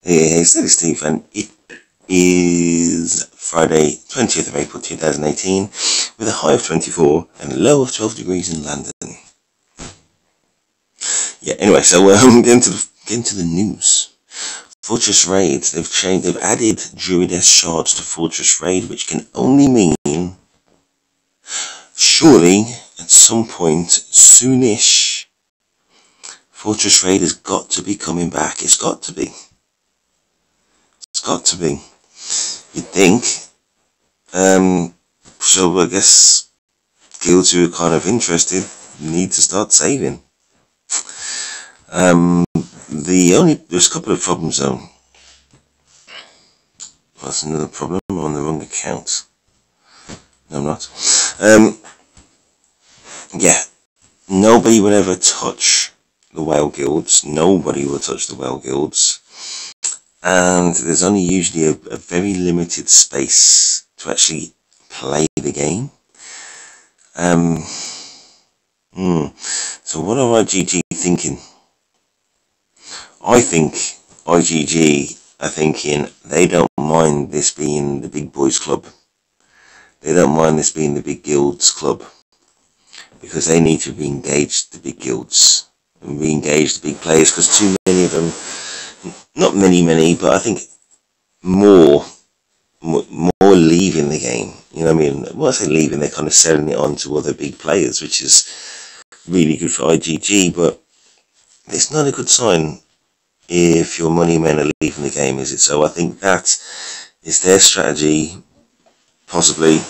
Hey, Steady Steve, and it is Friday, 20th of April 2018, with a high of 24 and a low of 12 degrees in London. Yeah, anyway, so getting to the news. Fortress Raids, they've added Druid-esque shards to Fortress Raid, which can only mean, surely, at some point, soonish, Fortress Raid has got to be coming back. It's got to be. It's got to be. You'd think. So I guess guilds who are kind of interested need to start saving. There's a couple of problems though. That's another problem. I'm on the wrong account. No, I'm not. Yeah. Nobody will ever touch the whale guilds. Nobody will touch the whale guilds. And there's only usually a very limited space to actually play the game. So what are IGG thinking? I think IGG are thinking they don't mind this being the big boys club. They don't mind this being the big guilds club. Because they need to re-engage the big guilds. And re-engage the big players, because too many of them, not many, but I think more leaving the game. You know what I mean? When I say leaving, they're kind of selling it on to other big players, which is really good for IGG, but it's not a good sign if your money men are leaving the game, is it? So I think that is their strategy, possibly,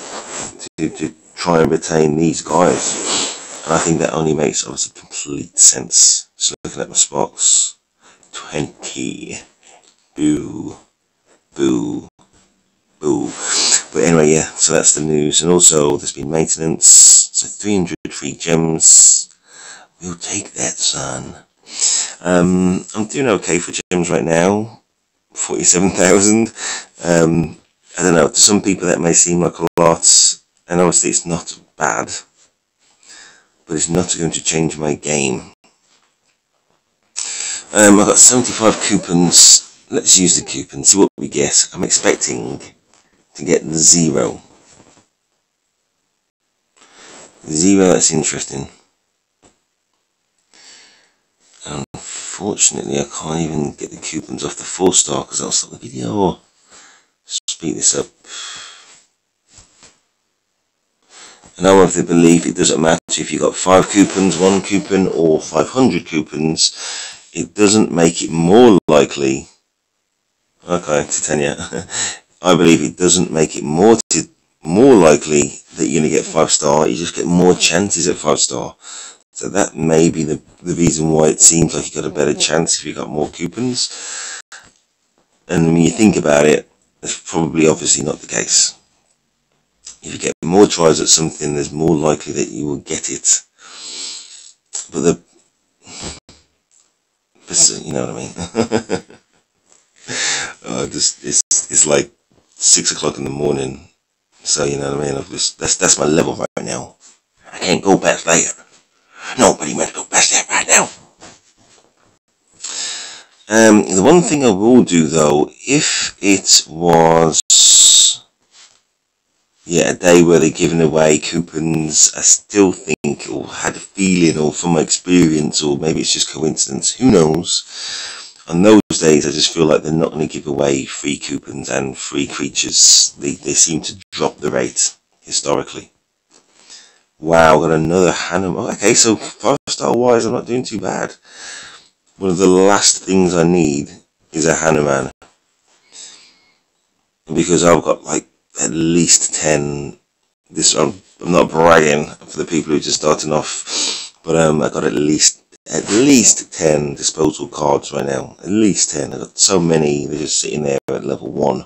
to try and retain these guys. And I think that only makes, obviously, complete sense. Just looking at my spots. 20. Boo. Boo. Boo. But anyway, yeah, so that's the news. And also, there's been maintenance. So 300 free gems. We'll take that, son. I'm doing okay for gems right now. 47,000. I don't know, to some people that may seem like a lot. And obviously it's not bad. But it's not going to change my game. I've got 75 coupons. Let's use the coupons, see what we get. I'm expecting to get the 0. 0, that's interesting. Unfortunately, I can't even get the coupons off the 4-star because I'll stop the video. Speed this up. And I'm of the belief it doesn't matter if you got 5 coupons, 1 coupon, or 500 coupons. It doesn't make it more likely. Okay, Titania. I believe it doesn't make it more likely that you're going to get 5-star. You just get more chances at 5-star. So that may be the reason why it seems like you got a better chance if you got more coupons. And when you think about it, that's probably obviously not the case. If you get more tries at something, there's more likely that you will get it. But you know what I mean? It's like 6 o'clock in the morning. So you know what I mean? That's my level right now. I can't go past there. Nobody meant to go past that right now. The one thing I will do though, if it was a day where they're giving away coupons, I still think, or had a feeling, or from my experience, or maybe it's just coincidence, who knows, on those days I just feel like they're not going to give away free coupons and free creatures. They seem to drop the rate, historically. Wow, got another Hanuman. Oh, okay, so 5-star wise I'm not doing too bad. One of the last things I need is a Hanuman. Because I've got like at least 10, I'm not bragging for the people who are just starting off, but I got at least 10 disposal cards right now. At least 10. I've got so many, they're just sitting there at level 1.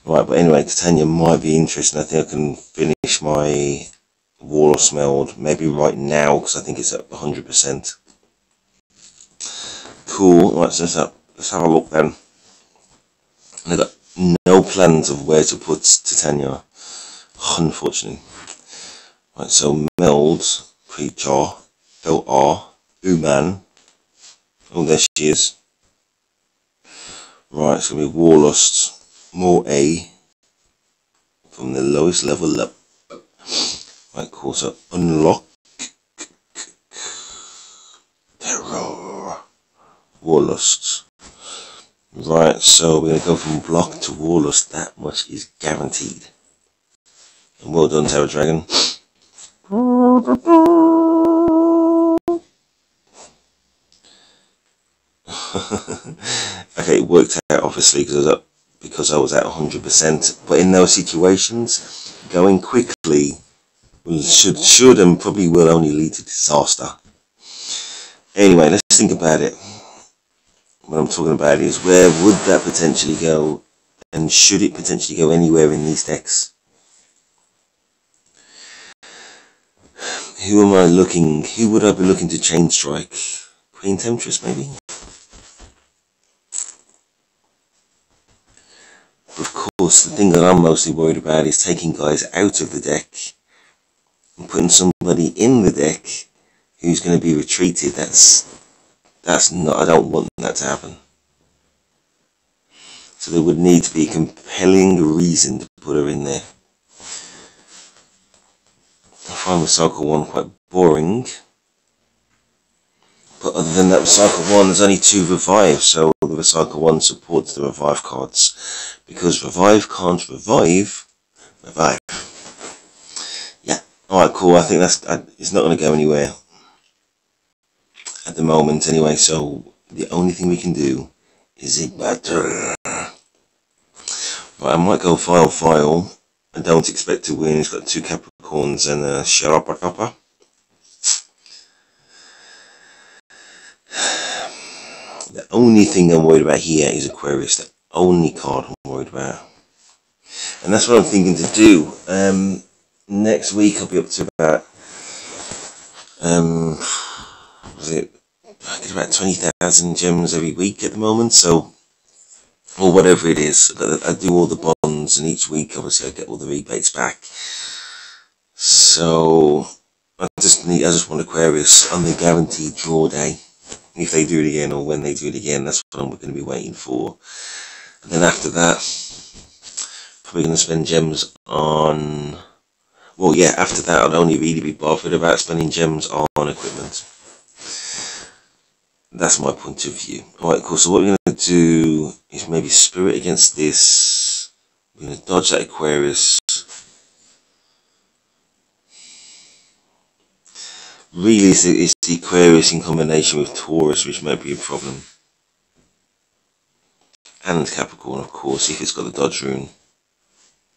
Right, but anyway, Titania might be interesting. I think I can finish my Wall of Smelled maybe right now, because I think it's at 100%. Cool, right, so let's have a look then. And I've got no plans of where to put Titania, unfortunately. Right, so Meld, Creature, LR, Uman. Oh, there she is. Right, it's going to be Warlust, more A, from the lowest level up. Right, cool, so unlock. Terror. Warlust. Right, so we're going to go from block to Warlust. That much is guaranteed. And well done, Terror Dragon. Okay, it worked out obviously because I was at 100%. But in those situations, going quickly should and probably will only lead to disaster. Anyway, let's think about it. What I'm talking about is, where would that potentially go, and should it potentially go anywhere in these decks? Who would I be looking to chain strike? Queen Temptress maybe? Of course, the thing that I'm mostly worried about is taking guys out of the deck and putting somebody in the deck who's going to be retreated. That's not, I don't want that to happen. So there would need to be a compelling reason to put her in there. I find Recycle 1 quite boring. But other than that, Recycle 1, there's only 2 Revive, so the Recycle 1 supports the Revive cards. Because Revive can't revive. Yeah, alright, cool, I think it's not going to go anywhere. At the moment anyway, so the only thing we can do is it better. Right, I might go file. I don't expect to win. It's got 2 Capricorns and a Sharapakapa. The only thing I'm worried about here is Aquarius. The only card I'm worried about. And that's what I'm thinking to do. Next week I'll be up to about I get about 20,000 gems every week at the moment, so, or whatever it is. I do all the bonds, and each week obviously I get all the rebates back. So I just want Aquarius on the guaranteed draw day. If they do it again, or when they do it again, that's what I'm going to be waiting for. And then after that, probably going to spend gems on, well yeah, after that I'd only really be bothered about spending gems on equipment. That's my point of view. Alright, cool, so what we're going to do is maybe Spirit against this. We're going to dodge that Aquarius. Really, it's the Aquarius in combination with Taurus which might be a problem. And Capricorn, of course, if it's got the dodge rune.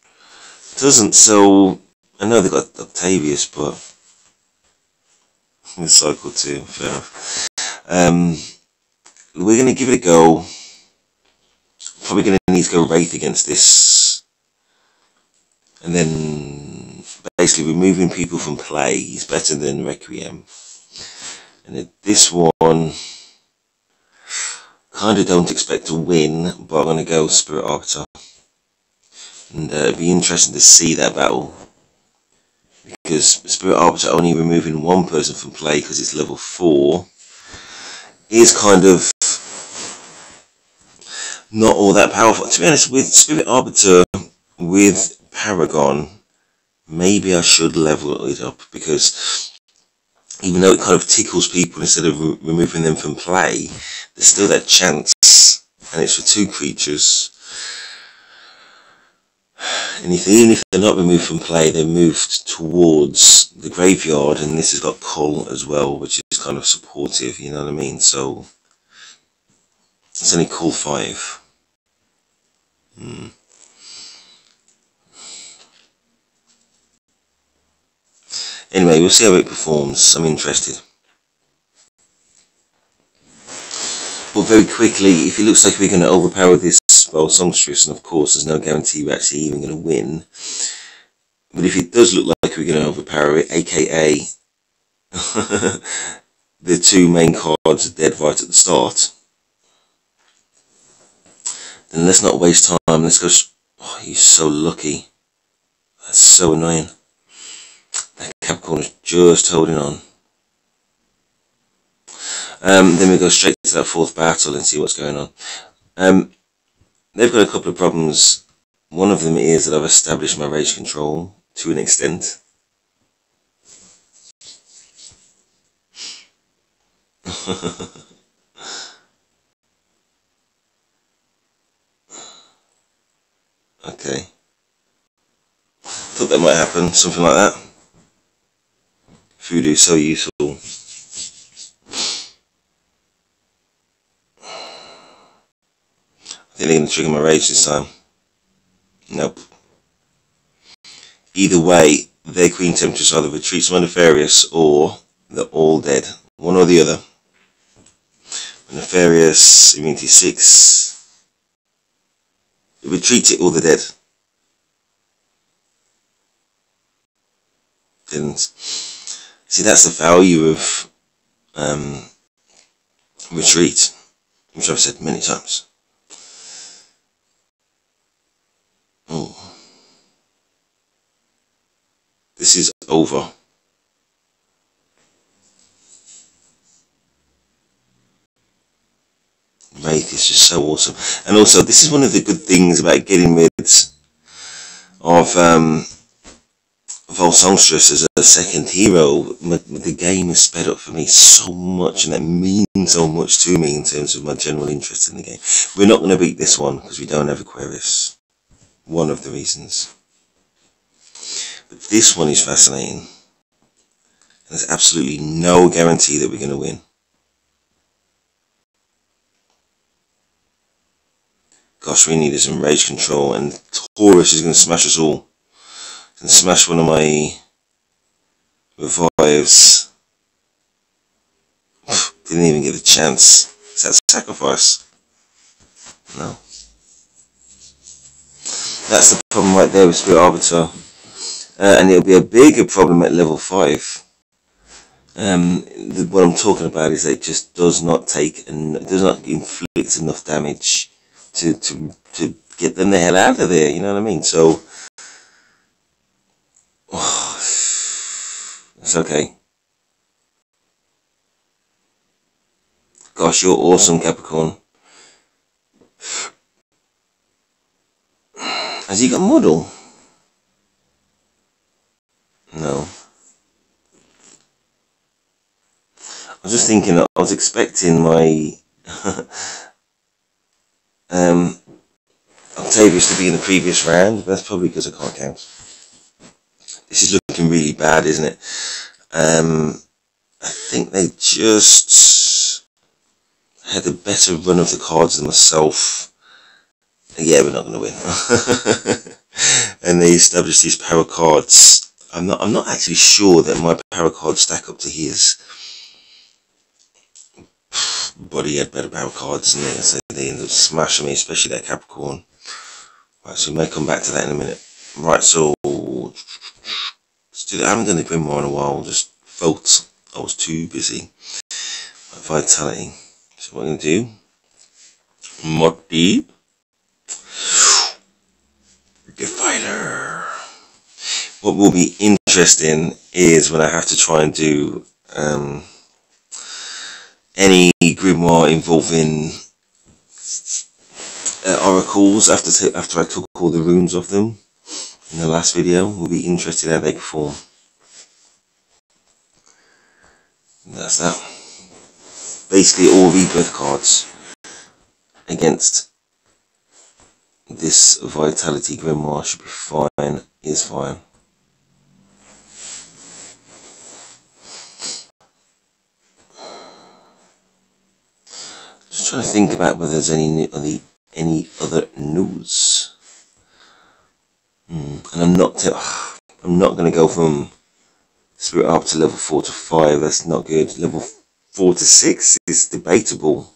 It doesn't, so I know they've got Octavius, but it's cycle 2, fair enough. We're going to give it a go. Probably going to need to go Wraith against this. And then basically removing people from play is better than Requiem. And this one, kind of don't expect to win, but I'm going to go Spirit Arbiter. And it'd be interesting to see that battle. Because Spirit Arbiter only removing one person from play because it's level 4 is kind of not all that powerful. To be honest, with Spirit Arbiter, with Paragon, maybe I should level it up, because even though it kind of tickles people instead of removing them from play, there's still that chance, and it's for 2 creatures. And even if they're not removed from play, they're moved towards the graveyard, and this has got Cull as well, which is kind of supportive, you know what I mean? So it's only Cull 5. Anyway, we'll see how it performs. I'm interested. But very quickly, if it looks like we're going to overpower this Songstress, and of course there's no guarantee we're actually even going to win, but if it does look like we're going to overpower it, aka the 2 main cards are dead right at the start, then let's not waste time. Let's go. Oh, he's so lucky. That's so annoying. That Capricorn is just holding on. Then we go straight to that 4th battle and see what's going on. they've got a couple of problems. One of them is that I've established my rage control to an extent. Okay. Thought that might happen, something like that. Voodoo, so useful. I think they're going to trigger my rage this time. Nope. Either way, their queen temperatures either retreats my nefarious or they're all dead. One or the other. Nefarious, immunity 6. It retreats it or they're dead. Didn't. See, that's the value of retreat, which I've said many times. Oh. This is over. Wraith is just so awesome. And also, this is one of the good things about getting rid of Songstress as a second hero. The game is sped up for me so much, and that means so much to me in terms of my general interest in the game. We're not going to beat this one because we don't have Aquarius. One of the reasons. But this one is fascinating. And there's absolutely no guarantee that we're going to win. Gosh, we need some rage control, and Taurus is going to smash us all. And smash one of my revives. Didn't even get a chance. Is that sacrifice? No. That's the problem right there with Spirit Arbiter. And it'll be a bigger problem at level 5. What I'm talking about is that it just does not take and does not inflict enough damage to get them the hell out of there, you know what I mean? So it's okay. Gosh, you're awesome, Capricorn. Has he got model? No. I was just thinking, I was expecting my Octavius to be in the previous round, but that's probably because I can't count. This is looking really bad, isn't it? I think they just had a better run of the cards than myself. Yeah, we're not going to win. And they established these power cards. I'm not actually sure that my power cards stack up to his. But he had better power cards than me, so they ended up smashing me, especially that Capricorn. Right, so we may come back to that in a minute. Right, so let's do that. I haven't done the Grimoire in a while, just vote. I was too busy. Vitality. So what I'm going to do, Morty, Defiler. What will be interesting is when I have to try and do any grimoire involving oracles after I took all the runes off them in the last video. We'll be interested how they perform. And that's that. Basically all rebirth cards against this Vitality Grimoire should be fine, is fine. Just trying to think about whether there's any other news. And I'm not going to go from Spirit up to level 4 to 5. That's not good. Level 4 to 6 is debatable.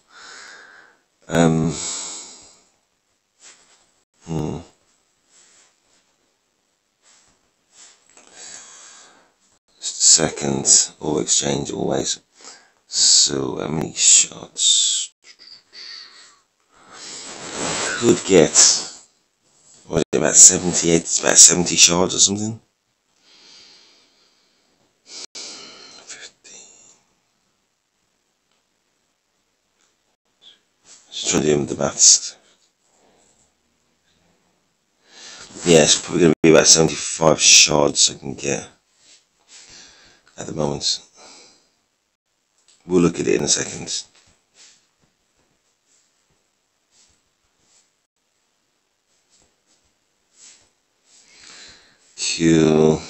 Second, or exchange always. So how many shots? Could get, what is it, about 78, it's about 70 shards or something. 50. Just trying to do the maths. Yeah, it's probably going to be about 75 shards I can get at the moment. We'll look at it in a second. Cool.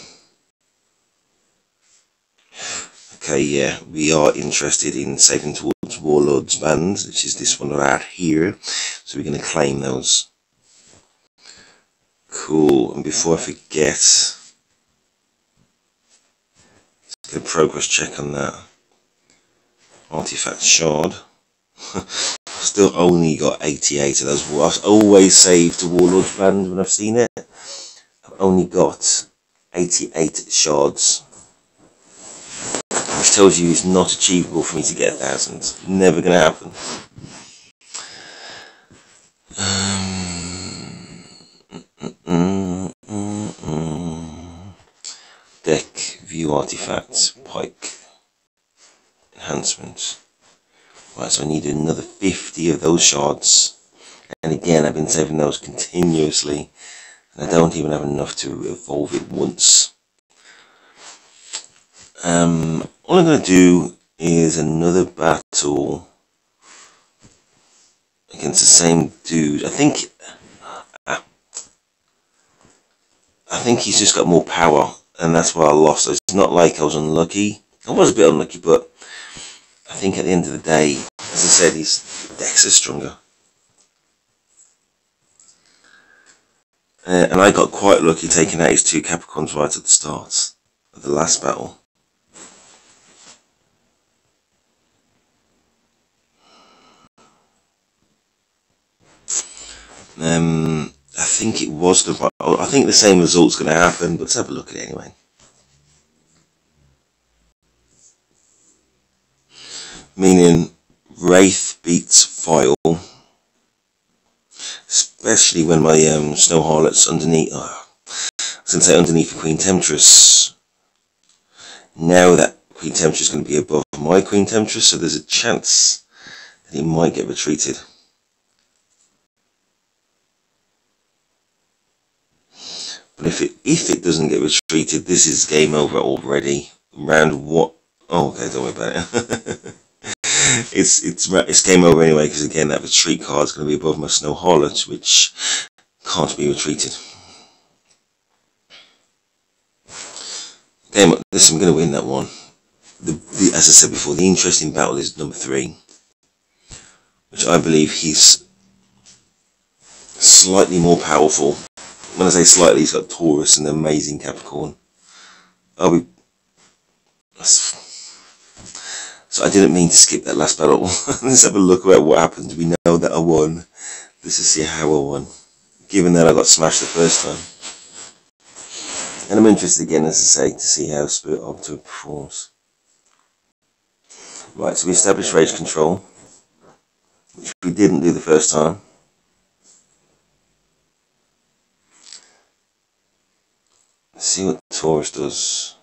Okay, yeah, we are interested in saving towards Warlord's Band, which is this one right here. So we're going to claim those. Cool, and before I forget, let's get a progress check on that. Artifact shard. Still only got 88 of those. I've always saved the Warlord's Band when I've seen it. I've only got 88 shards. Which tells you it's not achievable for me to get 1,000. Never going to happen. Deck, view artifacts, pike, enhancement. Right, so I need another 50 of those shards. And again, I've been saving those continuously. And I don't even have enough to evolve it once. All I'm going to do is another battle against the same dude. I think he's just got more power, and that's why I lost. So it's not like I was unlucky. I was a bit unlucky, but I think at the end of the day, as I said, his decks are stronger. And I got quite lucky taking out his 2 Capricorns right at the start of the last battle. I think it was the right. I think the same result's going to happen, but let's have a look at it anyway. Meaning Wraith beats File, especially when my Snow Harlot's underneath. I was going to say underneath the Queen Temptress. Now that Queen Temptress is going to be above my Queen Temptress, so there's a chance that it might get retreated. But if it doesn't get retreated, this is game over already. Round what? Oh, okay, don't worry about it. it's game over anyway, because again that retreat card is going to be above my Snow Harlot, which can't be retreated. Game. Listen, I'm going to win that one. As I said before, the interesting battle is number 3, which I believe he's slightly more powerful. When I say slightly, he's got Taurus and amazing Capricorn. So I didn't mean to skip that last battle. Let's have a look at what happened. We know that I won. Let's just see how I won, given that I got smashed the first time. And I'm interested again, as I say, to see how Spirit Arbiter performs. Right, so we established Rage Control, which we didn't do the first time. Let's see what Taurus does.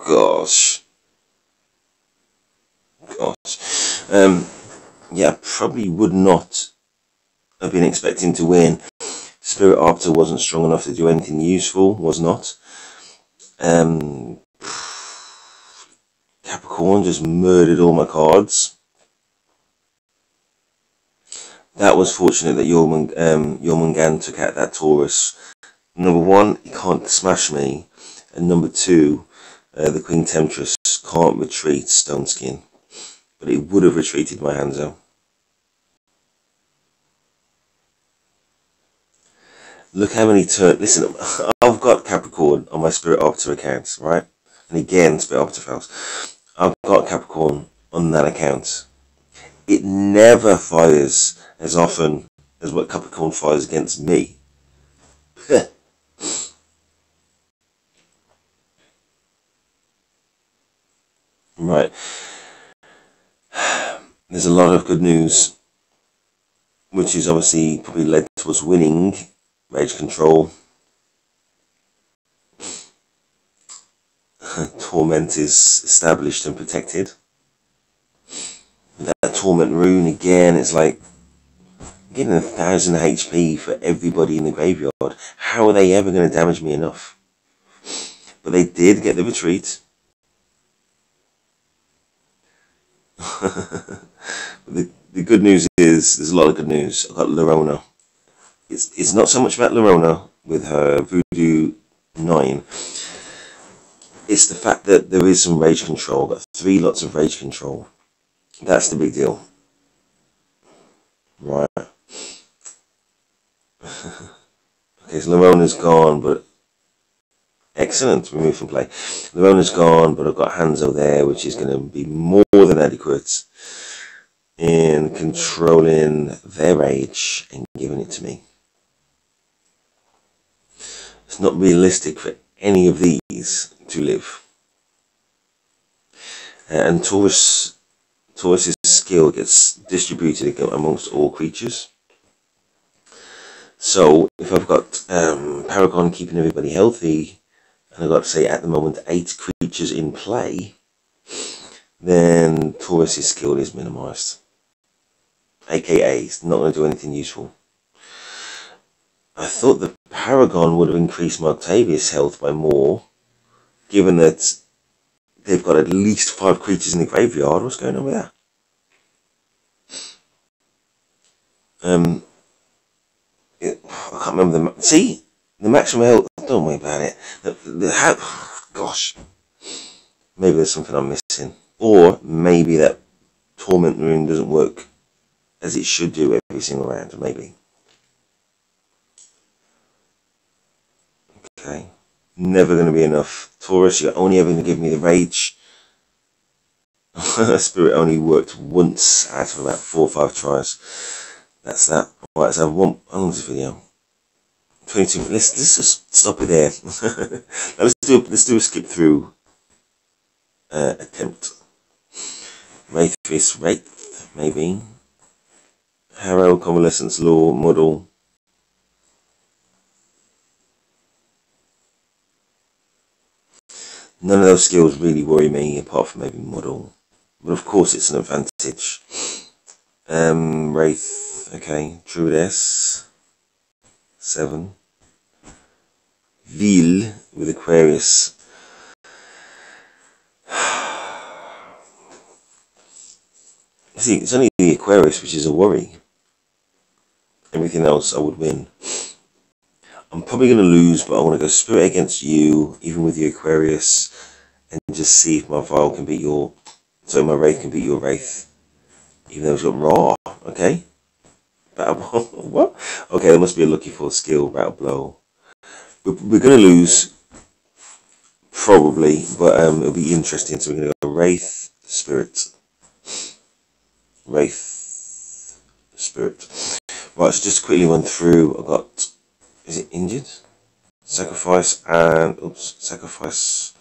Gosh. Yeah, I probably would not have been expecting to win. Spirit Arbiter wasn't strong enough to do anything useful, was not. Capricorn just murdered all my cards. That was fortunate that Jormungand took out that Taurus. Number 1, he can't smash me, and number 2, the Queen Temptress can't retreat Stone Skin, but it would have retreated my Hanzo. Look how many turns. Listen, I've got Capricorn on my Spirit Arbiter account, right? And again, Spirit Arbiter fails. I've got Capricorn on that account. It never fires as often as what Capricorn fires against me. Right. There's a lot of good news, which is obviously probably led to us winning Rage Control. Torment is established and protected. That Torment Rune again, it's like getting 1,000 HP for everybody in the graveyard. How are they ever going to damage me enough? But they did get the retreat. The good news is, there's a lot of good news. I've got Lorona. It's not so much about Lorona with her Voodoo 9. It's the fact that there is some rage control. I've got 3 lots of rage control. That's the big deal. Right. Okay, so Lorona's gone, but excellent, remove from play. Lorona's gone, but I've got Hanzo there, which is going to be more than adequate in controlling their rage and giving it to me. It's not realistic for any of these to live. And Taurus's skill gets distributed amongst all creatures. So if I've got Paragon keeping everybody healthy, and I've got, say, at the moment 8 creatures in play, then Taurus's skill is minimised. AKA, it's not going to do anything useful. I thought the Paragon would have increased my Octavius health by more, given that they've got at least 5 creatures in the graveyard. What's going on with that? I can't remember see, the maximum health, don't worry about it. Gosh. Maybe there's something I'm missing. Or maybe that Torment Rune doesn't work as it should do every single round, maybe. Okay. Never going to be enough. Taurus, you're only ever going to give me the rage. Spirit only worked once out of about 4 or 5 tries. That's that. Right, so how long is this video? 22 minutes. Let's just stop it there. Now let's do a skip through attempt. Wraith, maybe. Harrow, Convalescence Law, Model. None of those skills really worry me, apart from maybe Model. But of course it's an advantage. Wraith, okay. Druidess, 7. Veil with Aquarius. See, it's only the Aquarius which is a worry. Everything else I would win. I'm probably going to lose, but I want to go Spirit against you, even with the Aquarius, and just see if my Vial can beat your... So my Wraith can beat your Wraith. Even though it's got Raw. Okay. Battle what? Okay, there must be a lucky for skill. Battle Blow. We're going to lose. Probably. But it'll be interesting. So we're going to go Wraith, Spirit. Wraith, Spirit. Right, so just quickly run through. I've got... Is it Injured? Sacrifice and... Oops. Sacrifice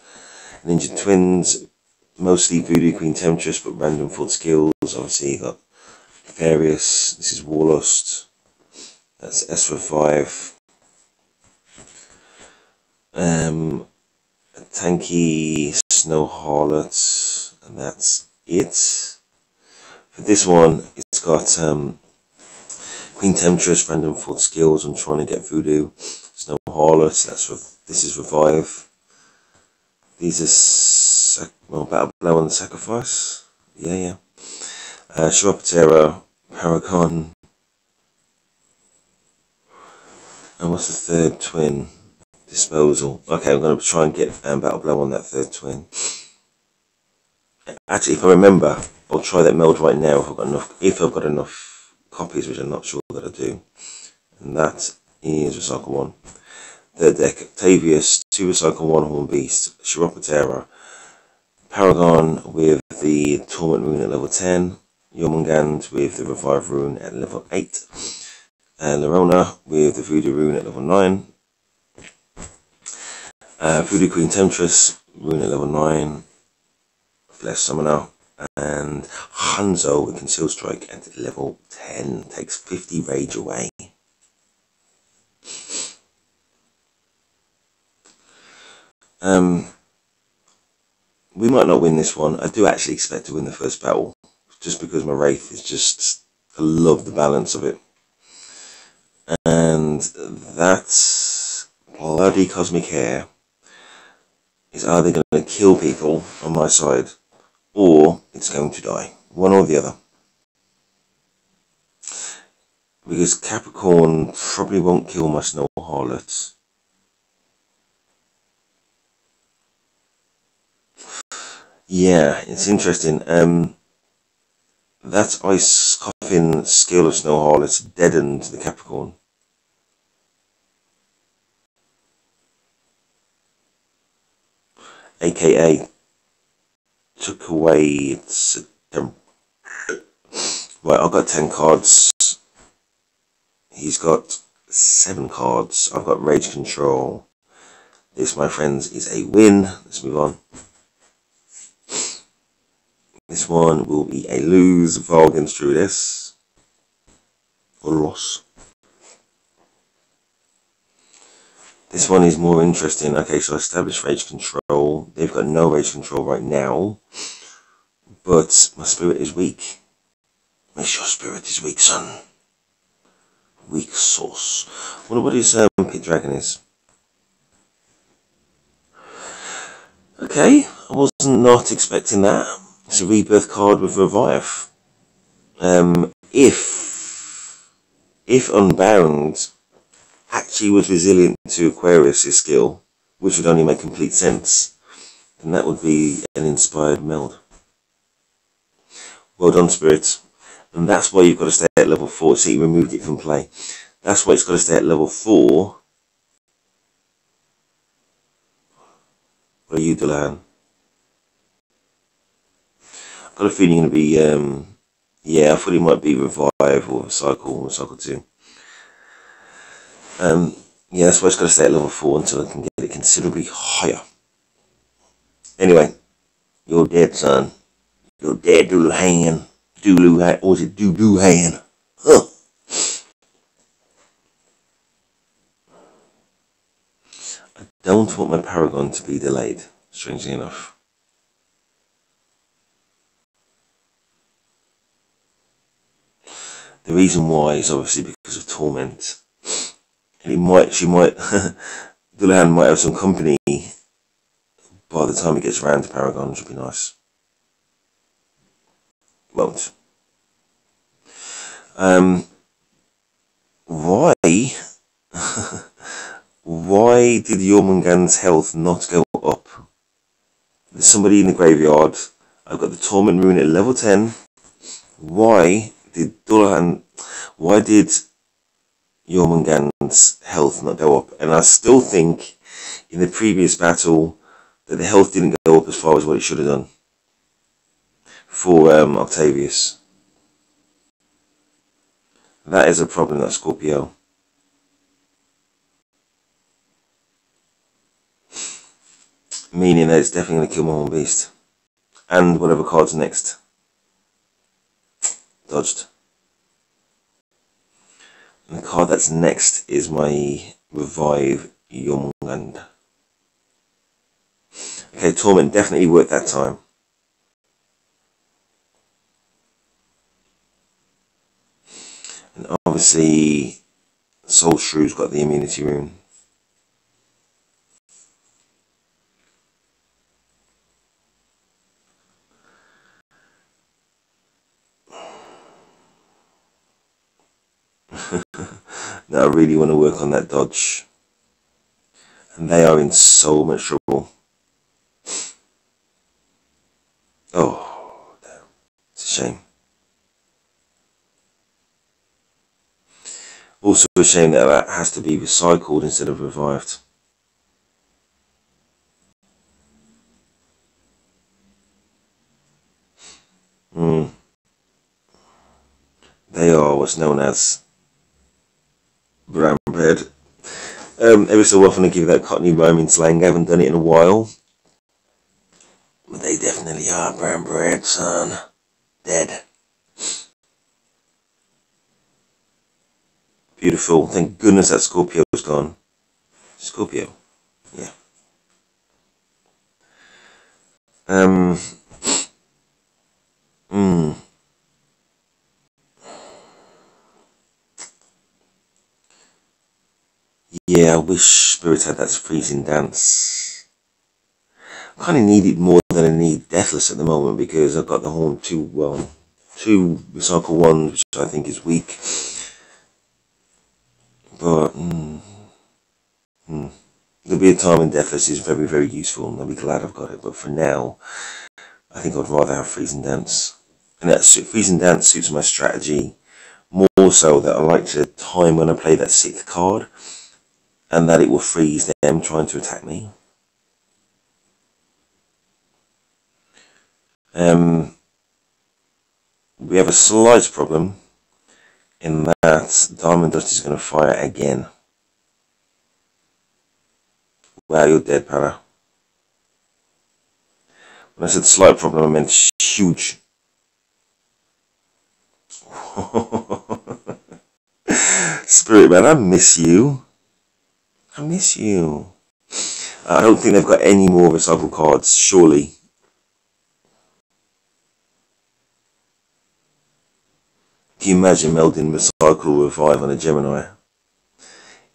and Injured Twins. Mostly Voodoo Queen Temptress, but random full skills. Obviously, you got Aquarius. This is Warlust. That's S for 5. A tanky Snow Harlot, and that's it. For this one, it's got Queen Temptress, random full skills. I'm trying to get Voodoo. Snow Harlot. This is Revive. These are Battle Blow and Sacrifice. Yeah. Chiroptera, Paragon. And what's the third twin? Disposal. Okay, I'm going to try and get Battle Blow on that third twin. Actually, if I remember, I'll try that meld right now if I've got enough copies, which I'm not sure that I do. And that is Recycle 1. Third deck, Octavius, 2 Recycle 1 Horn Beast, Chiroptera, Paragon with the Torment Rune at level 10, Jormungand with the Revive Rune at level 8, Lorona with the Voodoo Rune at level 9, Voodoo Queen Temptress Rune at level 9, Flesh Summoner, and Hanzo with Concealed Strike at level 10, takes 50 rage away. We might not win this one. I do actually expect to win the first battle. just because my Wraith is just, I love the balance of it. And that's bloody Cosmic Hair is either going to kill people on my side, or it's going to die. One or the other. Because Capricorn probably won't kill my Snow Harlots. Yeah, it's interesting. That Ice Coffin skill of Snow Harlots deadened the Capricorn. AKA took away its... Right, I've got 10 cards. He's got 7 cards. I've got Rage Control. This, my friends, is a win. Let's move on. This one will be a lose. Vargans through this. Or loss. This one is more interesting. Okay, so I established Rage Control. They've got no Rage Control right now. But my spirit is weak. Make your spirit is weak, son. Weak sauce. I wonder what his Pit Dragon is. Okay, I wasn't not expecting that. It's a rebirth card with Revive. If Unbound actually was resilient to Aquarius' skill, which would only make complete sense, then that would be an inspired meld. Well done, Spirit. And that's why you've got to stay at level 4. See, you removed it from play. That's why it's got to stay at level 4. What are you, Dulan? I've got a feeling you're going to be, yeah, I thought it might be Revive or Cycle 2. Yeah, that's why it's got to stay at level 4 until I can get it considerably higher. Anyway, you're dead, son. You're dead, Duluhan. Or was it Duluhan? Huh. I don't want my Paragon to be delayed, strangely enough. The reason why is obviously because of Torment. And she might, Duluhan might have some company by the time it gets around to Paragon, which would be nice. Won't. Why? Why did Jormungand's health not go up? There's somebody in the graveyard. I've got the Torment Rune at level 10. Why did Jormungand's health not go up? And I still think in the previous battle that the health didn't go up as far as what it should have done for Octavius. That is a problem, that Scorpio. Meaning that it's definitely going to kill my Horn Beast. And whatever card's next. Dodged. And the card that's next is my Revive Jormungand. Okay, Torment definitely worked that time. And obviously, Soul Shrew's got the immunity rune. Now I really want to work on that dodge. And they are in so much trouble. Oh, damn. It's a shame. Also a shame that that has to be recycled instead of revived. They are what's known as brown bread. Every so often I give that Cockney rhyming slang. I haven't done it in a while. But they definitely are brown bread, son. Dead. Beautiful. Thank goodness that Scorpio's gone. Scorpio. Yeah. Yeah, I wish Spirit had that freezing dance. I kind of need it more than I need Deathless at the moment, because I've got the Horn 2, well, 2 Recycle 1, which I think is weak. But, there'll be a time when Deathless is very, very useful, and I'll be glad I've got it. But for now, I think I'd rather have Freezing Dance. And that Freezing Dance suits my strategy more so, that I like to time when I play that 6th card, and that it will freeze them trying to attack me. We have a slight problem in that Diamond Dust is going to fire again. Wow, you're dead, Para. When I said slight problem, I meant huge. Spirit Man, I miss you. I miss you. I don't think they've got any more recycle cards, surely. Can you imagine melding Recycle Revive on a Gemini?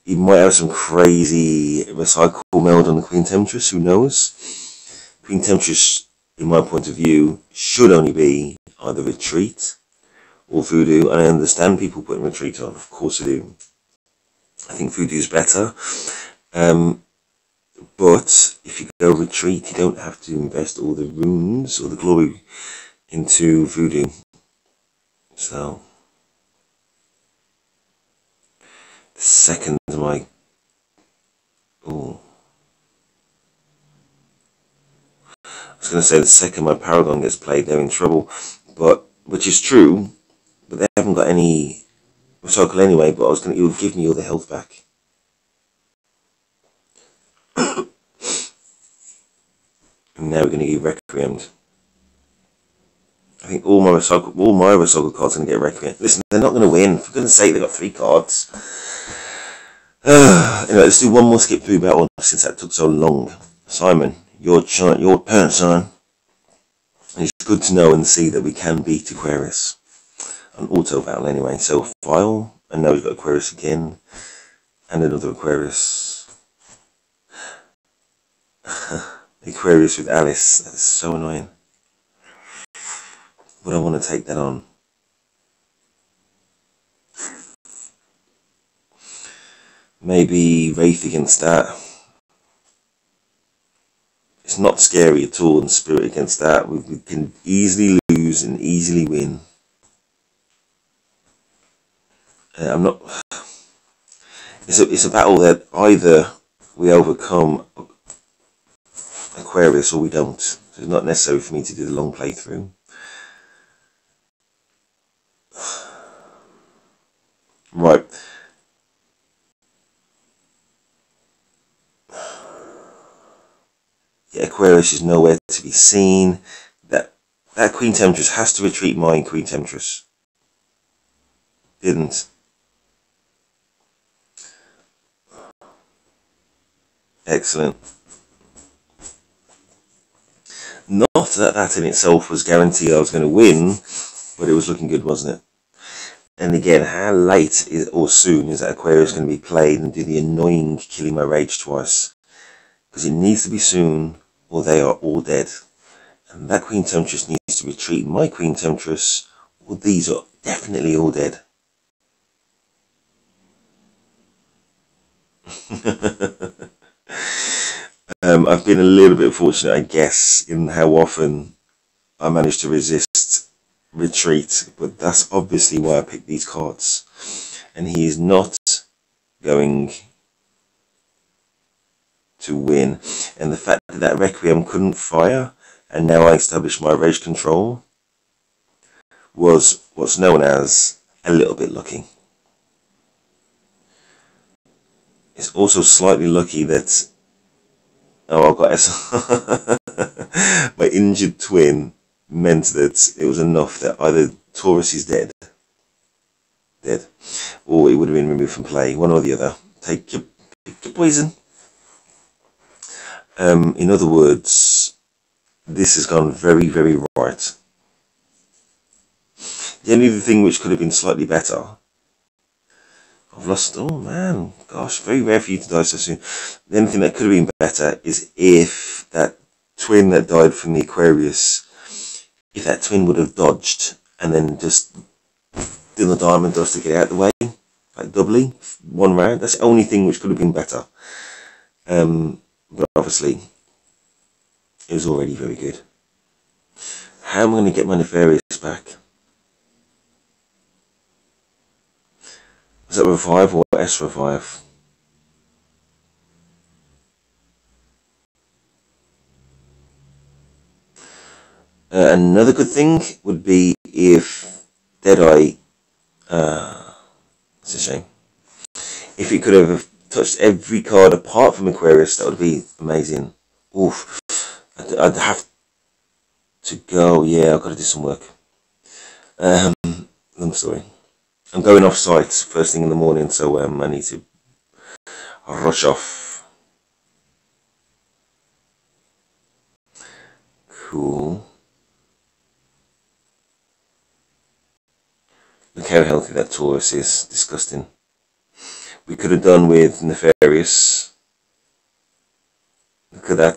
You might have some crazy Recycle meld on the Queen Temptress, who knows? Queen Temptress, in my point of view, should only be either Retreat or Voodoo, and I understand people putting Retreat on, of course I do. I think Voodoo's better, but if you go Retreat, you don't have to invest all the runes or the glory into Voodoo. So, the second my... Oh. I was going to say the second my Paragon gets played, they're in trouble, but which is true, but they haven't got any Recycle anyway, but I was going to, it would give me all the health back. And now we're going to get Requiemed. I think all my recycle cards are going to get Requiem. Listen, they're not going to win. For goodness sake, they've got 3 cards. Anyway, let's do one more skip through battle, since that took so long. Simon, your turn, son. And it's good to know and see that we can beat Aquarius. An auto battle anyway. So, file, and now we've got Aquarius again. And another Aquarius. Aquarius with Alice. That's so annoying. But I want to take that on. Maybe Wraith against that. It's not scary at all, and Spirit against that. We can easily lose and easily win. I'm not... It's a battle that either we overcome Aquarius or we don't. So it's not necessary for me to do the long playthrough. Right. Yeah, Aquarius is nowhere to be seen. That Queen Temptress has to retreat my Queen Temptress. Didn't. Excellent. Not that that in itself was guaranteed I was going to win, but it was looking good, wasn't it? And again, how late or soon is that Aquarius going to be played and do the annoying killing my rage twice? Because it needs to be soon, or they are all dead. And that Queen Temptress needs to retreat my Queen Temptress, or these are definitely all dead. I've been a little bit fortunate, I guess, in how often I managed to resist retreat, but that's obviously why I picked these cards. And he is not going to win. And the fact that that Requiem couldn't fire, and now I established my rage control, was what's known as a little bit lucky. It's also slightly lucky that I got my injured twin meant that it was enough that either Taurus is dead, or it would have been removed from play, one or the other. Pick your poison. In other words, this has gone very, very right. The only thing which could have been slightly better, I've lost, oh man, gosh, very rare for you to die so soon. The only thing that could have been better is if that twin that died from the Aquarius, if that twin would have dodged and then just done the diamond dust to get out of the way, like doubly, one round. That's the only thing which could have been better. But obviously, it was already very good. How am I going to get my Nefarious back? Was that revive or S revive? Another good thing would be if Deadeye, it's a shame, if it could have touched every card apart from Aquarius, that would be amazing. Oof, I'd have to go, yeah, I've got to do some work. I'm sorry. I'm going off site first thing in the morning, so I need to rush off. Cool. Look how healthy that Taurus is. Disgusting. We could have done with Nefarious. Look at that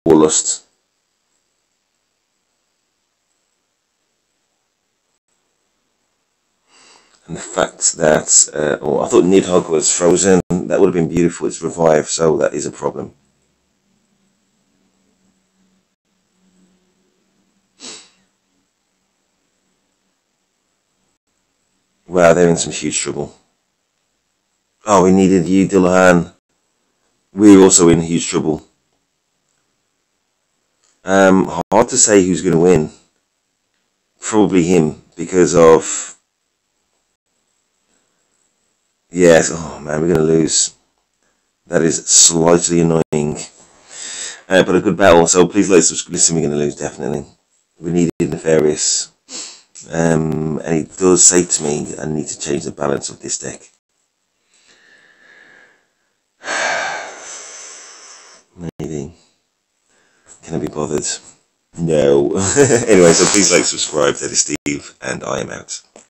Warlust. And the fact that, I thought Nidhogg was frozen. That would have been beautiful. It's revived, so that is a problem. Wow, they're in some huge trouble. Oh, we needed you, Dillahan. We're also in huge trouble. Hard to say who's going to win. Probably him, because of... Yes, oh man, we're going to lose. That is slightly annoying. But a good battle, so please like, subscribe. Listen, we're going to lose, definitely. We needed Nefarious. And it does say to me I need to change the balance of this deck. Maybe. Can I be bothered? No. Anyway, so please like, subscribe. That is Steve, and I am out.